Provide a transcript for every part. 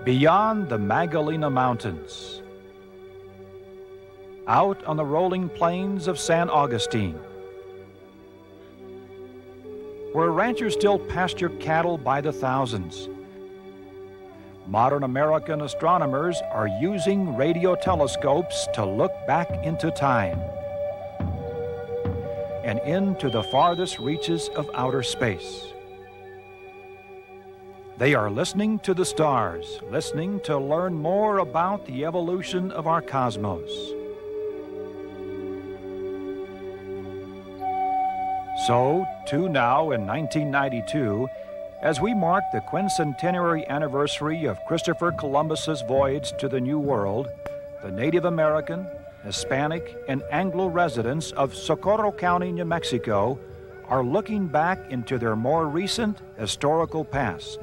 Beyond the Magdalena Mountains, out on the rolling plains of San Augustine, where ranchers still pasture cattle by the thousands, modern American astronomers are using radio telescopes to look back into time and into the farthest reaches of outer space. They are listening to the stars, listening to learn more about the evolution of our cosmos. So, too, now in 1992, as we mark the quincentenary anniversary of Christopher Columbus's voyage to the New World, the Native American, Hispanic, and Anglo residents of Socorro County, New Mexico, are looking back into their more recent historical past,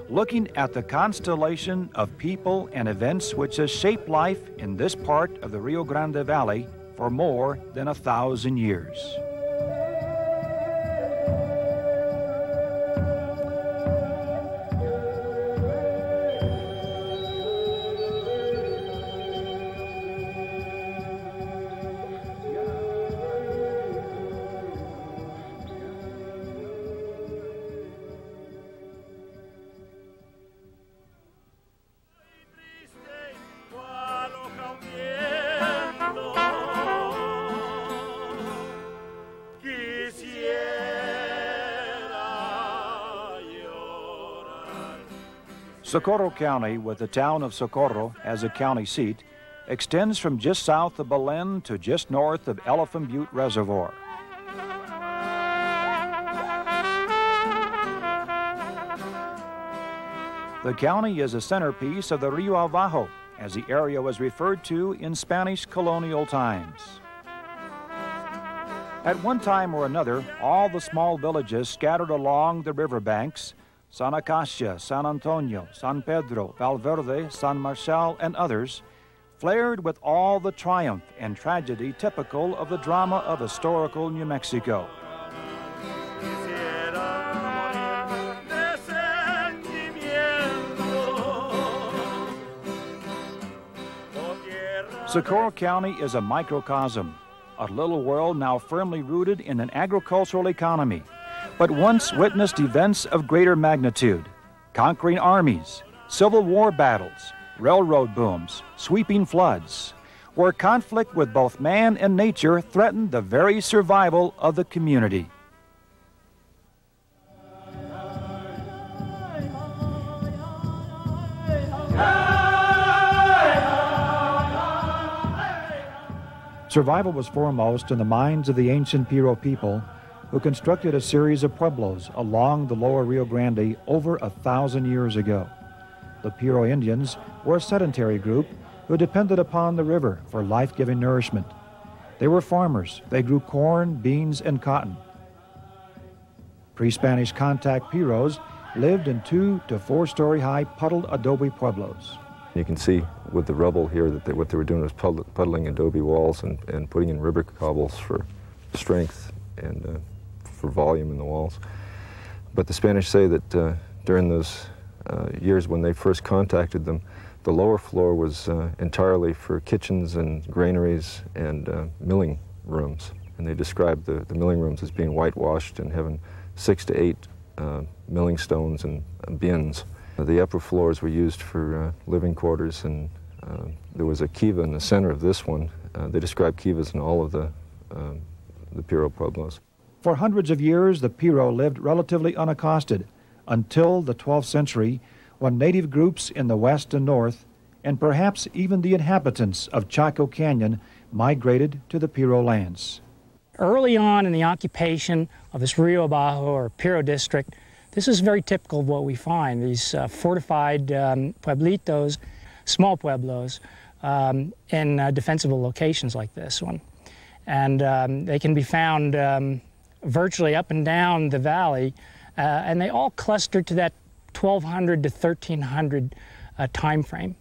looking at the constellation of people and events which has shaped life in this part of the Rio Grande Valley for more than 1,000 years. Socorro County, with the town of Socorro as a county seat, extends from just south of Belen to just north of Elephant Butte Reservoir. The county is a centerpiece of the Rio Abajo, as the area was referred to in Spanish colonial times. At one time or another, all the small villages scattered along the riverbanks, San Acacia, San Antonio, San Pedro, Valverde, San Marcial, and others, flared with all the triumph and tragedy typical of the drama of historical New Mexico. Socorro County is a microcosm, a little world now firmly rooted in an agricultural economy, but once witnessed events of greater magnitude, conquering armies, civil war battles, railroad booms, sweeping floods, where conflict with both man and nature threatened the very survival of the community. Survival was foremost in the minds of the ancient Piro people, who constructed a series of pueblos along the lower Rio Grande over 1,000 years ago. The Piro Indians were a sedentary group who depended upon the river for life-giving nourishment. They were farmers. They grew corn, beans, and cotton. Pre-Spanish contact Piros lived in 2- to 4-story high puddled adobe pueblos. You can see with the rubble here that what they were doing was puddling adobe walls and putting in river cobbles for strength and for volume in the walls. But the Spanish say that during those years when they first contacted them, the lower floor was entirely for kitchens and granaries and milling rooms. And they described the milling rooms as being whitewashed and having 6 to 8 milling stones and bins. The upper floors were used for living quarters, and there was a kiva in the center of this one. They described kivas in all of the Piro pueblos. For hundreds of years, the Piro lived relatively unaccosted until the 12th century, when native groups in the west and north, and perhaps even the inhabitants of Chaco Canyon, migrated to the Piro lands. Early on in the occupation of this Rio Abajo or Piro district, this is very typical of what we find, these fortified pueblitos, small pueblos, in defensible locations like this one. And they can be found virtually up and down the valley, and they all cluster to that 1,200 to 1,300 time frame.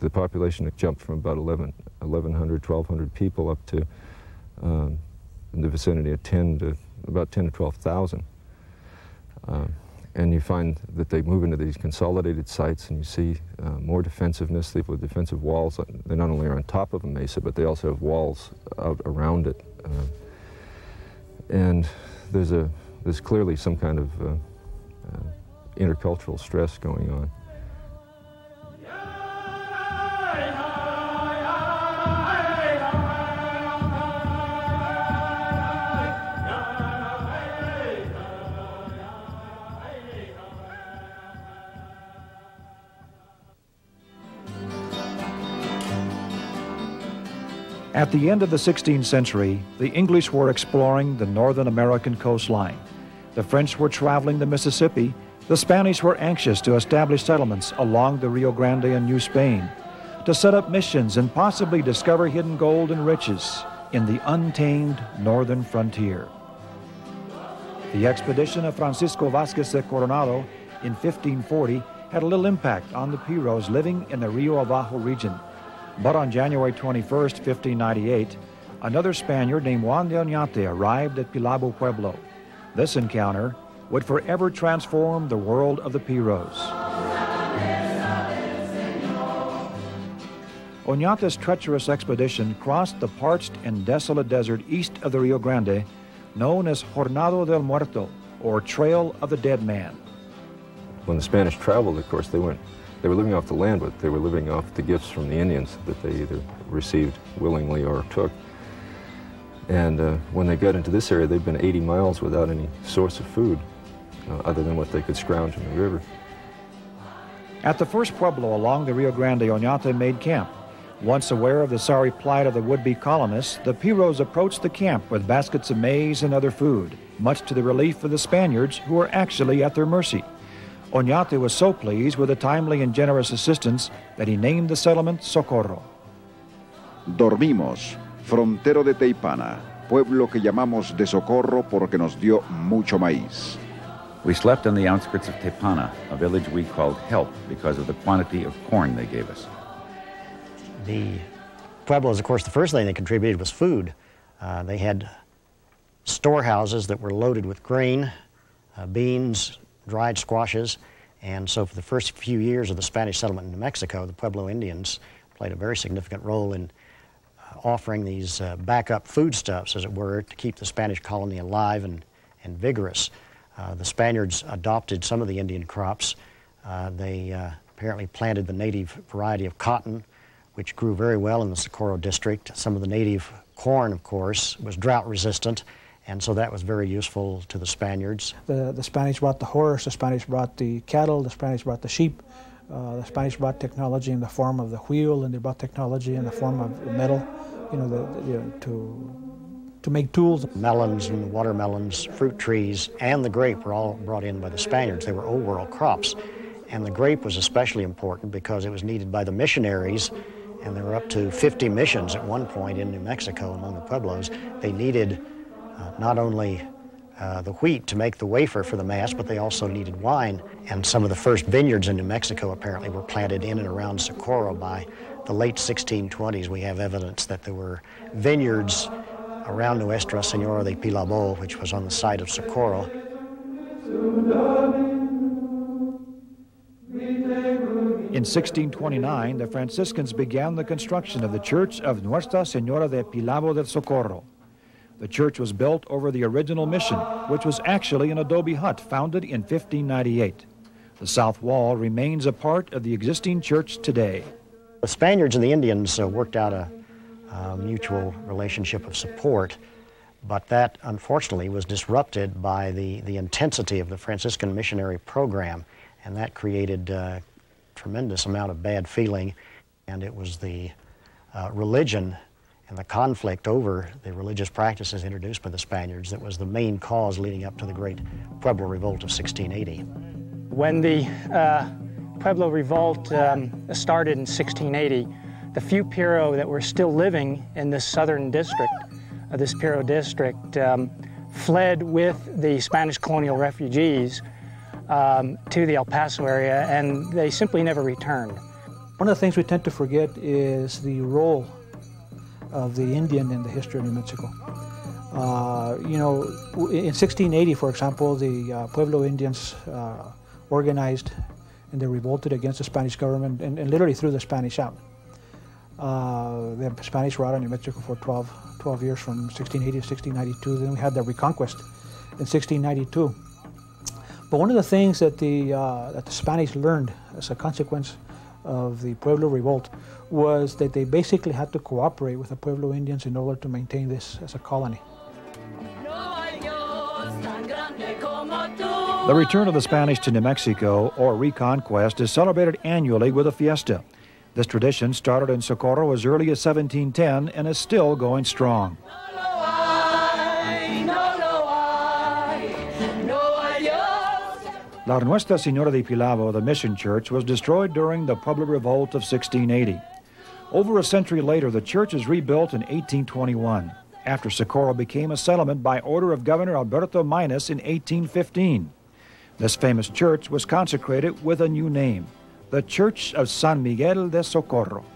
The population jumped from about 1,100, 1,200 people up to in the vicinity of about 10 to 12,000. And you find that they move into these consolidated sites, and you see more defensiveness. They put defensive walls. They not only are on top of a mesa, but they also have walls out around it. And there's clearly some kind of intercultural stress going on. At the end of the 16th century, the English were exploring the northern American coastline. The French were traveling the Mississippi. The Spanish were anxious to establish settlements along the Rio Grande and New Spain, to set up missions and possibly discover hidden gold and riches in the untamed northern frontier. The expedition of Francisco Vázquez de Coronado in 1540 had a little impact on the Piros living in the Rio Abajo region. But on January 21st, 1598, another Spaniard named Juan de Oñate arrived at Pilabo, Pueblo. This encounter would forever transform the world of the Piros. Oñate's treacherous expedition crossed the parched and desolate desert east of the Rio Grande, known as Jornada del Muerto, or Trail of the Dead Man. When the Spanish traveled, of course, they were living off the land, but they were living off the gifts from the Indians that they either received willingly or took. And when they got into this area, they'd been 80 miles without any source of food other than what they could scrounge in the river. At the first pueblo along the Rio Grande, Oñate made camp. Once aware of the sorry plight of the would-be colonists, the Piros approached the camp with baskets of maize and other food, much to the relief of the Spaniards, who were actually at their mercy. Oñate was so pleased with the timely and generous assistance that he named the settlement Socorro. Dormimos, frontero de Teipana, pueblo que llamamos de Socorro porque nos dio mucho maíz. We slept on the outskirts of Teipana, a village we called Help because of the quantity of corn they gave us. The Pueblos, of course, the first thing they contributed was food. They had storehouses that were loaded with grain, beans, dried squashes, and so for the first few years of the Spanish settlement in New Mexico, the Pueblo Indians played a very significant role in offering these backup foodstuffs, as it were, to keep the Spanish colony alive and vigorous. The Spaniards adopted some of the Indian crops. They apparently planted the native variety of cotton, which grew very well in the Socorro district. Some of the native corn, of course, was drought resistant, and so that was very useful to the Spaniards. The Spanish brought the horse, the Spanish brought the cattle, the Spanish brought the sheep. The Spanish brought technology in the form of the wheel, and they brought technology in the form of metal, to make tools. Melons and watermelons, fruit trees, and the grape were all brought in by the Spaniards. They were Old World crops. And the grape was especially important because it was needed by the missionaries, and there were up to 50 missions at one point in New Mexico among the Pueblos. They needed not only the wheat to make the wafer for the Mass, but they also needed wine. And some of the first vineyards in New Mexico apparently were planted in and around Socorro. By the late 1620s, we have evidence that there were vineyards around Nuestra Señora de Pilabo, which was on the site of Socorro. In 1629, the Franciscans began the construction of the Church of Nuestra Señora de Pilabo del Socorro. The church was built over the original mission, which was actually an adobe hut founded in 1598. The south wall remains a part of the existing church today. The Spaniards and the Indians worked out a mutual relationship of support, but that unfortunately was disrupted by the intensity of the Franciscan missionary program, and that created a tremendous amount of bad feeling. And it was the religion and the conflict over the religious practices introduced by the Spaniards that was the main cause leading up to the great Pueblo Revolt of 1680. When the Pueblo Revolt started in 1680, the few Piro that were still living in this southern district, this Piro district, fled with the Spanish colonial refugees to the El Paso area, and they simply never returned. One of the things we tend to forget is the role of the Indian in the history of New Mexico. You know, in 1680, for example, the Pueblo Indians organized and they revolted against the Spanish government and literally threw the Spanish out. The Spanish were out in New Mexico for 12 years from 1680 to 1692. Then we had the Reconquest in 1692. But one of the things that the Spanish learned as a consequence of the Pueblo revolt was that they basically had to cooperate with the Pueblo Indians in order to maintain this as a colony. The return of the Spanish to New Mexico, or Reconquest, is celebrated annually with a fiesta. This tradition started in Socorro as early as 1710 and is still going strong. La Nuestra Señora de Pilabo, the mission church, was destroyed during the Pueblo Revolt of 1680. Over a century later, the church is rebuilt in 1821, after Socorro became a settlement by order of Governor Alberto Minus in 1815. This famous church was consecrated with a new name, the Church of San Miguel de Socorro.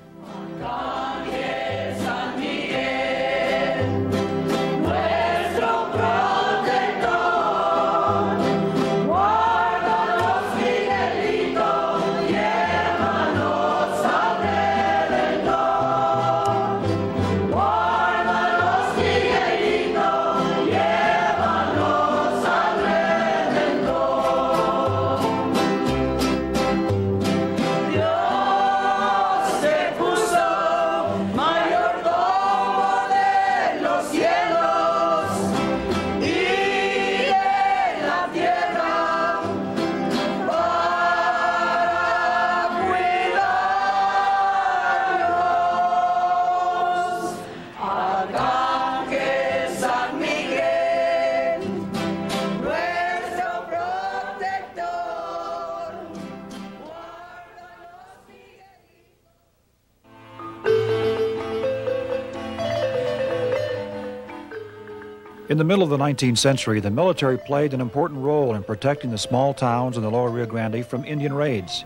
In the middle of the 19th century, the military played an important role in protecting the small towns in the lower Rio Grande from Indian raids.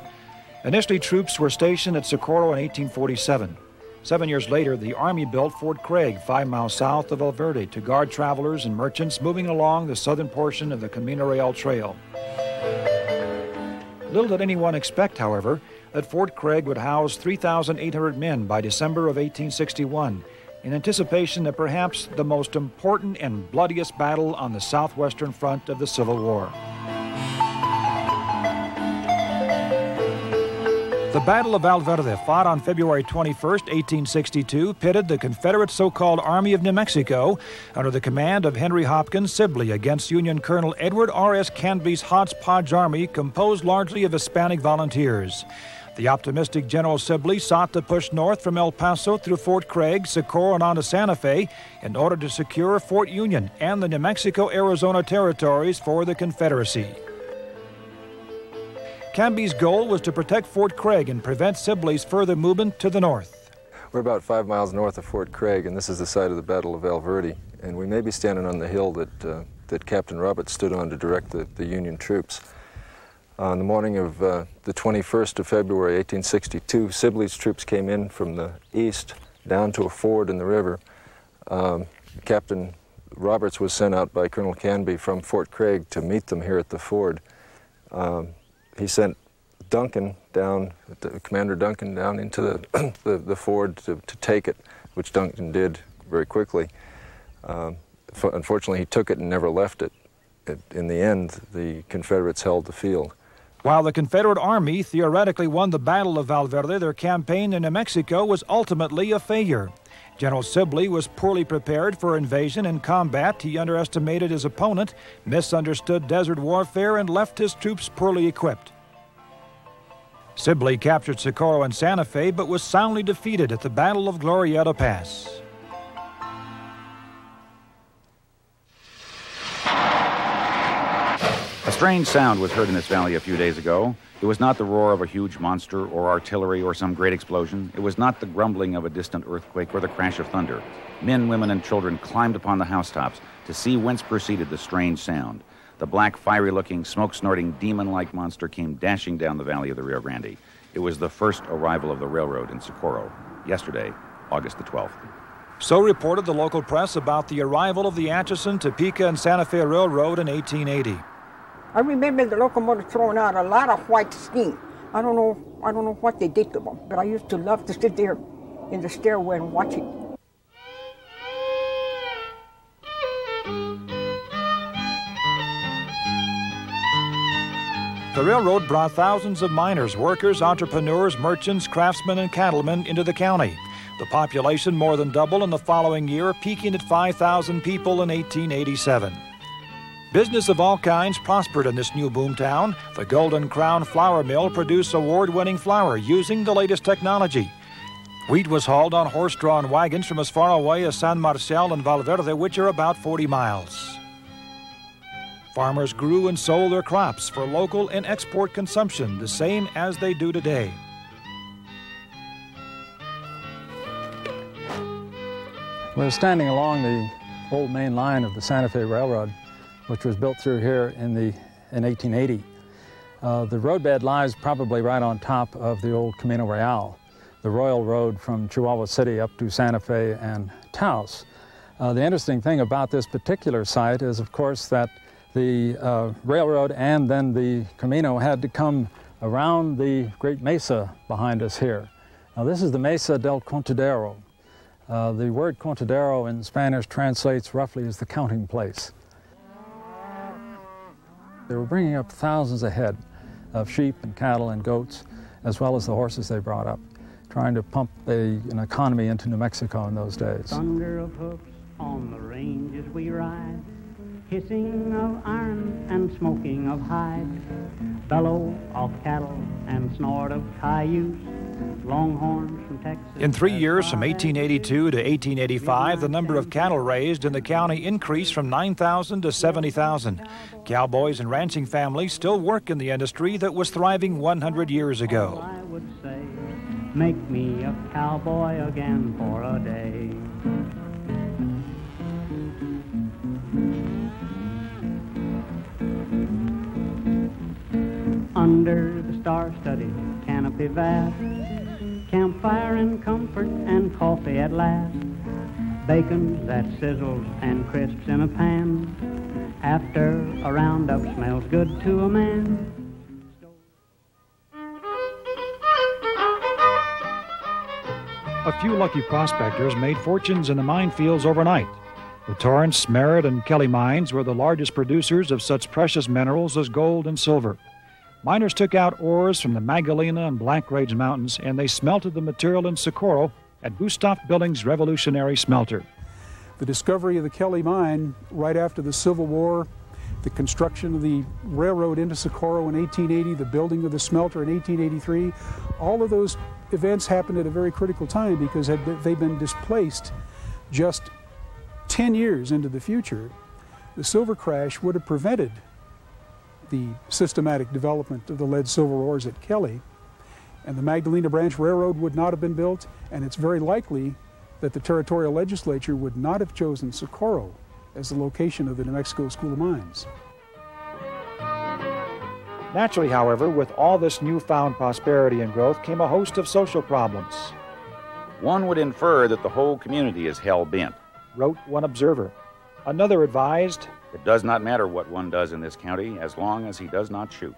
Initially, troops were stationed at Socorro in 1847. 7 years later, the Army built Fort Craig, 5 miles south of Valverde, to guard travelers and merchants moving along the southern portion of the Camino Real Trail. Little did anyone expect, however, that Fort Craig would house 3,800 men by December of 1861, in anticipation of perhaps the most important and bloodiest battle on the southwestern front of the Civil War. The Battle of Valverde, fought on February 21, 1862, pitted the Confederate so-called Army of New Mexico under the command of Henry Hopkins Sibley against Union Colonel Edward R.S. Canby's hodgepodge army composed largely of Hispanic volunteers. The optimistic General Sibley sought to push north from El Paso through Fort Craig, Socorro, and on to Santa Fe in order to secure Fort Union and the New Mexico-Arizona territories for the Confederacy. Canby's goal was to protect Fort Craig and prevent Sibley's further movement to the north. We're about 5 miles north of Fort Craig, and this is the site of the Battle of Valverde. And we may be standing on the hill that Captain Roberts stood on to direct the Union troops. On the morning of the 21st of February, 1862, Sibley's troops came in from the east down to a ford in the river. Captain Roberts was sent out by Colonel Canby from Fort Craig to meet them here at the ford. He sent Duncan down, Commander Duncan down into the ford to take it, which Duncan did very quickly. Unfortunately, he took it and never left it. In the end, the Confederates held the field. While the Confederate Army theoretically won the Battle of Valverde, their campaign in New Mexico was ultimately a failure. General Sibley was poorly prepared for invasion and combat. He underestimated his opponent, misunderstood desert warfare, and left his troops poorly equipped. Sibley captured Socorro and Santa Fe, but was soundly defeated at the Battle of Glorieta Pass. A strange sound was heard in this valley a few days ago. It was not the roar of a huge monster or artillery or some great explosion. It was not the grumbling of a distant earthquake or the crash of thunder. Men, women, and children climbed upon the housetops to see whence proceeded the strange sound. The black, fiery-looking, smoke-snorting, demon-like monster came dashing down the valley of the Rio Grande. It was the first arrival of the railroad in Socorro, yesterday, August the 12th. So reported the local press about the arrival of the Atchison, Topeka, and Santa Fe Railroad in 1880. I remember the locomotive throwing out a lot of white steam. I don't know what they did to them, but I used to love to sit there in the stairway and watch it. The railroad brought thousands of miners, workers, entrepreneurs, merchants, craftsmen, and cattlemen into the county. The population more than doubled in the following year, peaking at 5,000 people in 1887. Business of all kinds prospered in this new boomtown. The Golden Crown Flour Mill produced award-winning flour using the latest technology. Wheat was hauled on horse-drawn wagons from as far away as San Marcial and Valverde, which are about 40 miles. Farmers grew and sold their crops for local and export consumption, the same as they do today. We're standing along the old main line of the Santa Fe Railroad, which was built through here in 1880. The roadbed lies probably right on top of the old Camino Real, the royal road from Chihuahua City up to Santa Fe and Taos. The interesting thing about this particular site is, of course, that the railroad and then the Camino had to come around the great mesa behind us here. Now, this is the Mesa del Contadero. The word contadero in Spanish translates roughly as the counting place. They were bringing up thousands of head of sheep and cattle and goats, as well as the horses they brought up, trying to pump an economy into New Mexico in those days. Thunder of hoofs on the ranges we ride, hissing of iron and smoking of hide, bellow of cattle and snort of cayuse, longhorns from Texas. In 3 years, from 1882 to 1885, the number of cattle raised in the county increased from 9,000 to 70,000. Cowboys and ranching families still work in the industry that was thriving 100 years ago. I would say, make me a cowboy again for a day. Under the star-studded canopy vast, campfire and comfort and coffee at last, bacon that sizzles and crisps in a pan, after a roundup smells good to a man. A few lucky prospectors made fortunes in the minefields overnight. The Torrance, Merritt, and Kelly mines were the largest producers of such precious minerals as gold and silver. Miners took out ores from the Magdalena and Black Range Mountains, and they smelted the material in Socorro at Gustav Billings' revolutionary smelter. The discovery of the Kelly mine right after the Civil War, the construction of the railroad into Socorro in 1880, the building of the smelter in 1883, all of those events happened at a very critical time because had they been displaced just 10 years into the future, the silver crash would have prevented the systematic development of the lead-silver ores at Kelly, and the Magdalena Branch Railroad would not have been built, and it's very likely that the territorial legislature would not have chosen Socorro as the location of the New Mexico School of Mines. Naturally, however, with all this newfound prosperity and growth came a host of social problems. One would infer that the whole community is hell-bent, wrote one observer. Another advised, it does not matter what one does in this county as long as he does not shoot.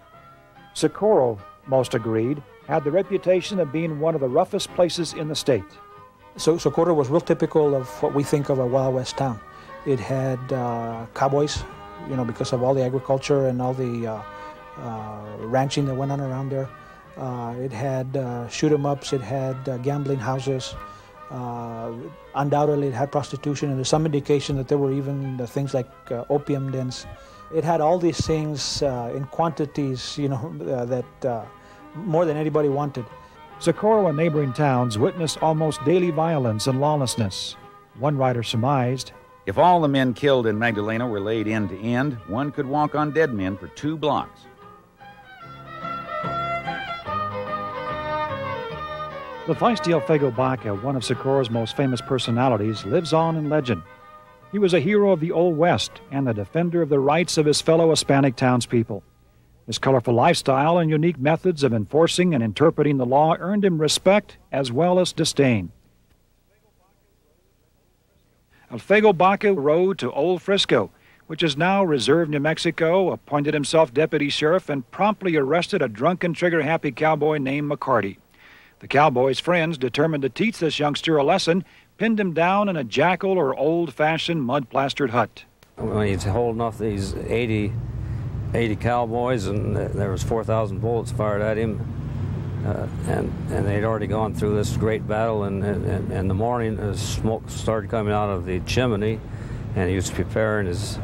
Socorro, most agreed, had the reputation of being one of the roughest places in the state. So Socorro was real typical of what we think of a Wild West town. It had cowboys, because of all the agriculture and all the ranching that went on around there. It had shoot-em-ups, it had gambling houses. Undoubtedly it had prostitution, and there's some indication that there were even things like opium dens. It had all these things in quantities, that more than anybody wanted. Socorro and neighboring towns witnessed almost daily violence and lawlessness. One writer surmised, if all the men killed in Magdalena were laid end to end, one could walk on dead men for 2 blocks. The feisty Alfego Baca, one of Socorro's most famous personalities, lives on in legend. He was a hero of the Old West and the defender of the rights of his fellow Hispanic townspeople. His colorful lifestyle and unique methods of enforcing and interpreting the law earned him respect as well as disdain. Alfego Baca rode to Old Frisco, which is now Reserve New Mexico, appointed himself deputy sheriff, and promptly arrested a drunken, trigger-happy cowboy named McCarty. The cowboy's friends, determined to teach this youngster a lesson, pinned him down in a jackal or old-fashioned mud-plastered hut. When he's holding off these 80 cowboys, and there was 4,000 bullets fired at him, and they'd already gone through this great battle, and in the morning, smoke started coming out of the chimney, and he was preparing his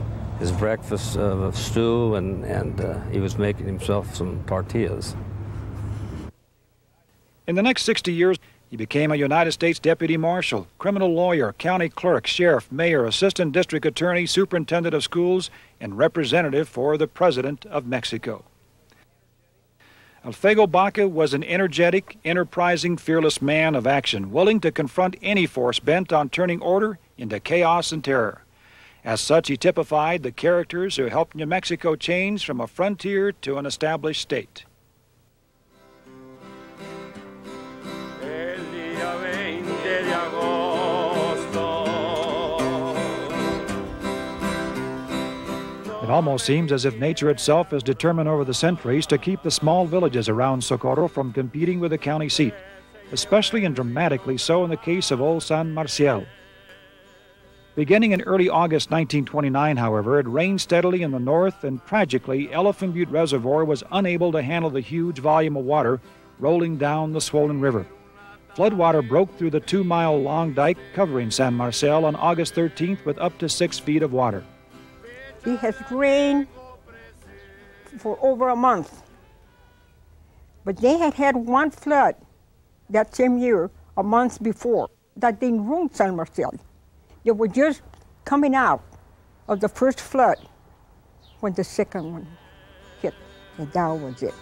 breakfast of stew, and he was making himself some tortillas. In the next 60 years, he became a United States Deputy Marshal, criminal lawyer, county clerk, sheriff, mayor, assistant district attorney, superintendent of schools, and representative for the President of Mexico. Alfego Baca was an energetic, enterprising, fearless man of action, willing to confront any force bent on turning order into chaos and terror. As such, he typified the characters who helped New Mexico change from a frontier to an established state. It almost seems as if nature itself is determined over the centuries to keep the small villages around Socorro from competing with the county seat, especially and dramatically so in the case of Old San Marcial. Beginning in early August 1929, however, it rained steadily in the north, and tragically, Elephant Butte Reservoir was unable to handle the huge volume of water rolling down the swollen river. Floodwater broke through the 2-mile-long dike covering San Marcial on August 13th with up to 6 feet of water. It has rained for over a month. But they had had one flood that same year, a month before, that didn't ruin San Marcial. They were just coming out of the first flood when the second one hit, and that was it.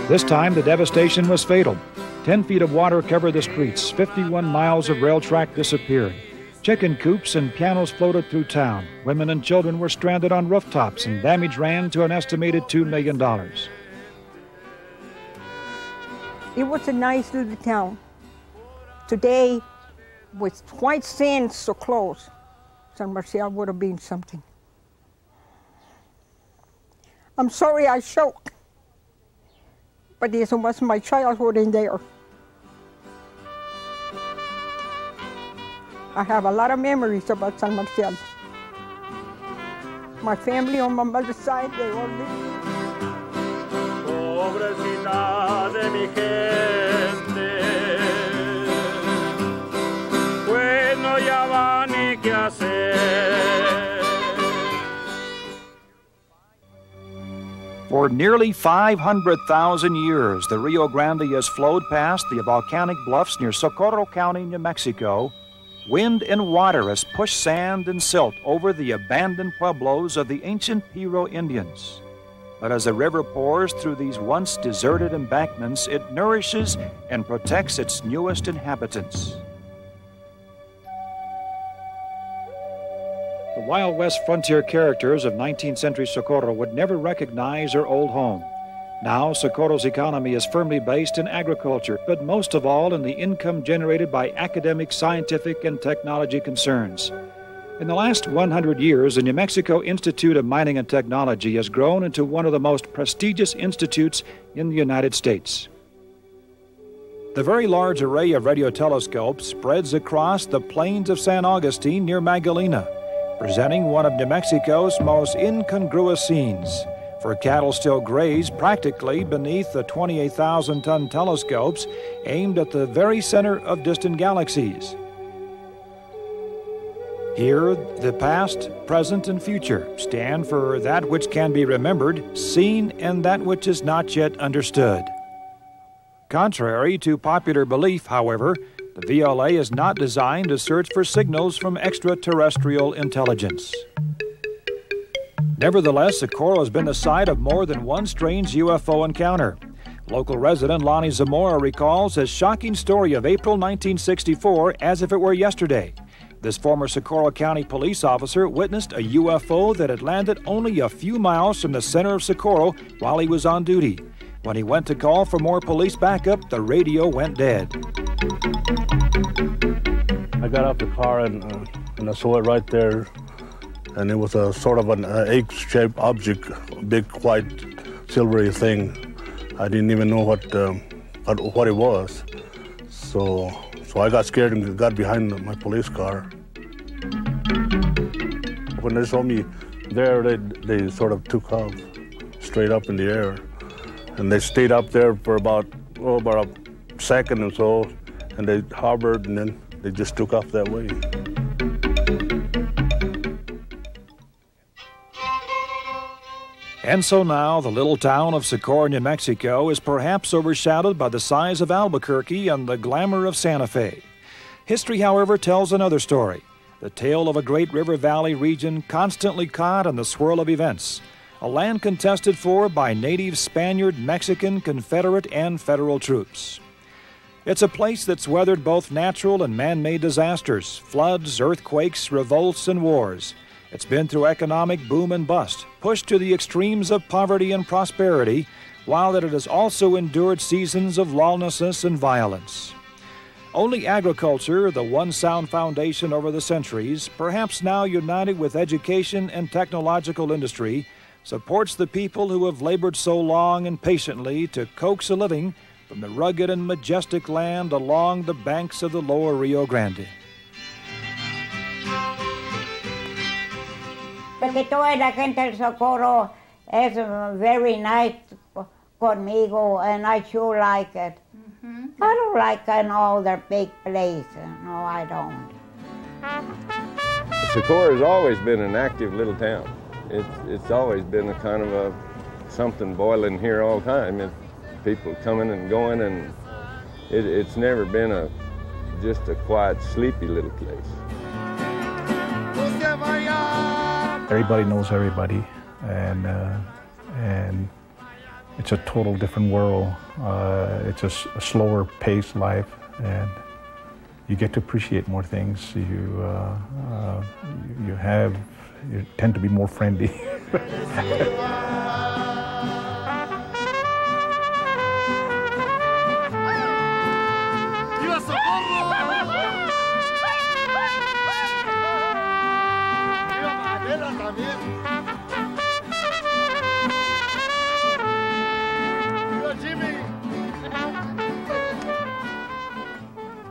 This time, the devastation was fatal. 10 feet of water covered the streets, 51 miles of rail track disappeared. Chicken coops and pianos floated through town. Women and children were stranded on rooftops, and damage ran to an estimated $2 million. It was a nice little town. Today, with white sands so close, San Marcial would have been something. I'm sorry I choke, but this was my childhood in there. I have a lot of memories about San Marcial. My family on my mother's side, they all lived. Pobrecita de mi gente, pues no hallaba ni qué hacer. For nearly 500,000 years, the Rio Grande has flowed past the volcanic bluffs near Socorro County, New Mexico. Wind and water has pushed sand and silt over the abandoned pueblos of the ancient Piro Indians. But as the river pours through these once deserted embankments, it nourishes and protects its newest inhabitants. The Wild West frontier characters of 19th century Socorro would never recognize their old home. Now, Socorro's economy is firmly based in agriculture, but most of all in the income generated by academic, scientific, and technology concerns. In the last 100 years, the New Mexico Institute of Mining and Technology has grown into one of the most prestigious institutes in the United States. The very large array of radio telescopes spreads across the plains of San Augustine near Magdalena, presenting one of New Mexico's most incongruous scenes. For cattle still graze practically beneath the 28,000-ton telescopes aimed at the very center of distant galaxies. Here, the past, present, and future stand for that which can be remembered, seen, and that which is not yet understood. Contrary to popular belief, however, the VLA is not designed to search for signals from extraterrestrial intelligence. Nevertheless, Socorro has been the site of more than one strange UFO encounter. Local resident Lonnie Zamora recalls his shocking story of April 1964 as if it were yesterday. This former Socorro County police officer witnessed a UFO that had landed only a few miles from the center of Socorro while he was on duty. When he went to call for more police backup, the radio went dead. I got out the car and I saw it right there, and it was a sort of an egg-shaped object, a big white silvery thing. I didn't even know what it was. So I got scared and got behind my police car. When they saw me there, they sort of took off straight up in the air. And they stayed up there for about a second or so, and they hovered, and then they just took off that way. And so now the little town of Socorro, New Mexico is perhaps overshadowed by the size of Albuquerque and the glamour of Santa Fe. History, however, tells another story, the tale of a great river valley region constantly caught in the swirl of events, a land contested for by native Spaniard, Mexican, Confederate, and federal troops. It's a place that's weathered both natural and man-made disasters, floods, earthquakes, revolts, and wars. It's been through economic boom and bust, pushed to the extremes of poverty and prosperity, while that it has also endured seasons of lawlessness and violence. Only agriculture, the one sound foundation over the centuries, perhaps now united with education and technological industry, supports the people who have labored so long and patiently to coax a living from the rugged and majestic land along the banks of the lower Rio Grande. Porque toda la gente del Socorro is very nice conmigo, and I sure like it. I don't like an older big place. No, I don't. Socorro has always been an active little town. It's always been a kind of something boiling here all the time. People coming and going, and it's never been just a quiet, sleepy little place. Everybody knows everybody, and it's a total different world. It's a slower paced life, and you get to appreciate more things. You tend to be more friendly.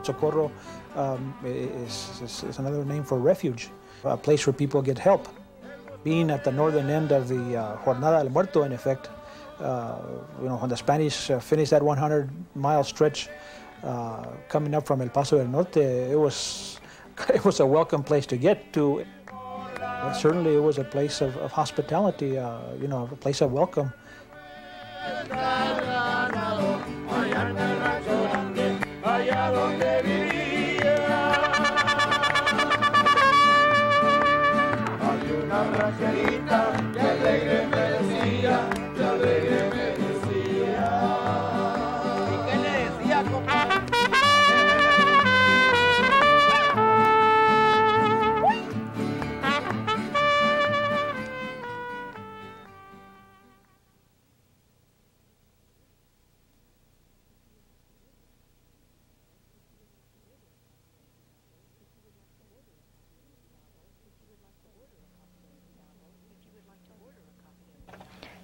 Socorro is another name for refuge, a place where people get help. Being at the northern end of the Jornada del Muerto, in effect, when the Spanish finished that 100-mile stretch coming up from El Paso del Norte, it was a welcome place to get to. Certainly, it was a place of hospitality, a place of welcome.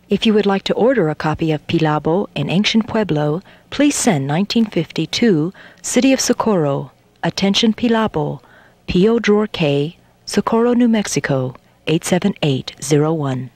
If you would like to order a copy of Pilabo, an ancient Pueblo, please send 1952, City of Socorro, Attention Pilabo, P.O. Drawer K, Socorro, New Mexico, 87801.